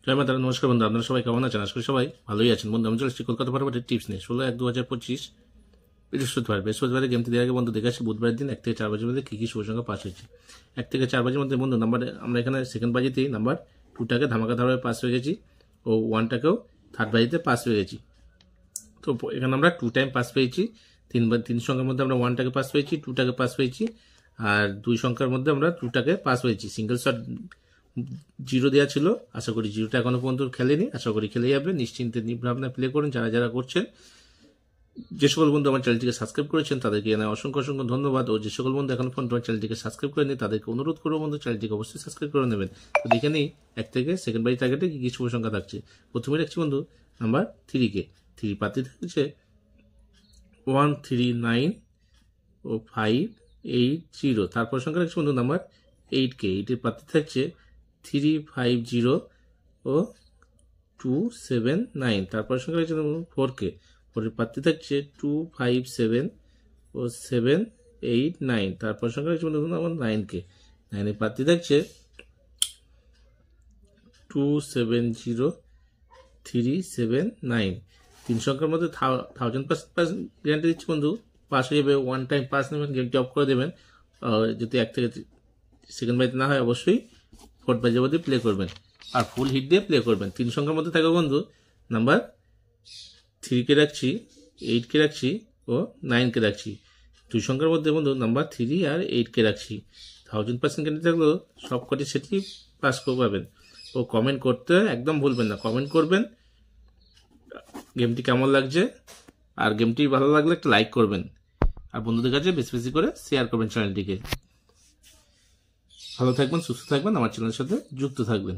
জয় মাতারা। নমস্কার বন্ধু, আপনারা সবাই কেমন আছেন? আশা করি সবাই ভালোই আছেন। বন্ধু আমি চলে এসেছি কলকাতা ফটাফটের টিপস নিয়ে। 16/1/2025 বৃহস্পতিবার গেমটি দেওয়ার আগে বন্ধু দেখে আসি বুধবারের দিন 1 থেকে 4 বাজের মধ্যে কী কী শুভ সংখ্যা পাস হয়েছে। 1 থেকে 4 বাজের মধ্যে বন্ধু নাম্বার আমরা এখানে সেকেন্ড বাজিতেই নাম্বার 2টাকে ধামাকা ধারায় পাস হয়ে গেছি ও 1টাকেও থার্ড বাজিতে পাস হয়ে গেছি। তো এখানে আমরা 2 টাইম পাস পেয়েছি। 3 সংখ্যার মধ্যে আমরা 1টাকে পাস পেয়েছি, 2টাকে পাস পেয়েছি, আর 2 সংখ্যার মধ্যে আমরা 2টাকে পাস পেয়েছি। সিঙ্গেল শট 0 দেওয়া ছিল, আশা করি 0টা এখনো পর্যন্ত খেলেনি, আশা করি খেলে যাবে। নিশ্চিন্তে নির্ভাবনা প্লে করুন যারা যারা করছেন। যে সকল বন্ধু আমার চ্যানেলটিকে সাবস্ক্রাইব করেছেন তাদেরকে জানাই অসংখ্য অসংখ্য ধন্যবাদ। ও যে সকল বন্ধু এখন পর্যন্ত আমার চ্যানেলটিকে সাবস্ক্রাইব করেনি তাদেরকে অনুরোধ করবো বন্ধু চ্যানেলটিকে অবশ্যই সাবস্ক্রাইব করে নেবেন। তো দেখে নেই 1 থেকে সেকেন্ড বাই টার্গেটে কি কি শুভ সংখ্যা থাকছে। প্রথমে রাখছি বন্ধু নাম্বার 3কে। 3 পাতি থাকছে 1 3 9 ও 5 8 0। তারপর সংখ্যা রাখছি বন্ধু নাম্বার 8কে। 8-এর পাতি থাকছে 3 5 0 ও 2 7 9। তারপর সংখ্যা রাখছি 4কে। 4-এর পাতি থাকছে 2 5 7 ও 7 8 9। তারপর সংখ্যা রাখছি বন্ধু নাম্বার 9কে। 9-এর পাতি থাকছে 2 7 0 3 7 9। 3 সংখ্যার মধ্যে 1000% গ্যারান্টি দিচ্ছি বন্ধু, পাস হয়ে যাবে। 1 টাইম পাস নেবেন, গেমটি অফ করে দেবেন। যদি 1 থেকে সেকেন্ড বাজিতে না হয় অবশ্যই 4th বাজে অবধি প্লে করবেন আর ফুল হিট দিয়ে প্লে করবেন। 3 সংখ্যার মধ্যে থাকবে বন্ধু নাম্বার 3কে রাখছি, 8কে রাখছি ও 9কে রাখছি। 2 সংখ্যার মধ্যে বন্ধু নাম্বার 3 আর 8কে রাখছি। 1000% গ্যারান্টি থাকলেও সবকটি সেটি পাস পাবেন। ও কমেন্ট করতে একদম ভুলবেন না, কমেন্ট করবেন গেমটি কেমন লাগছে, আর গেমটি ভালো লাগলে একটা লাইক করবেন, আর বন্ধুদের কাছে বেশি বেশি করে শেয়ার করবেন চ্যানেলটিকে। ভালো থাকবেন, সুস্থ থাকবেন, আমার চ্যানেলের সাথে যুক্ত থাকবেন।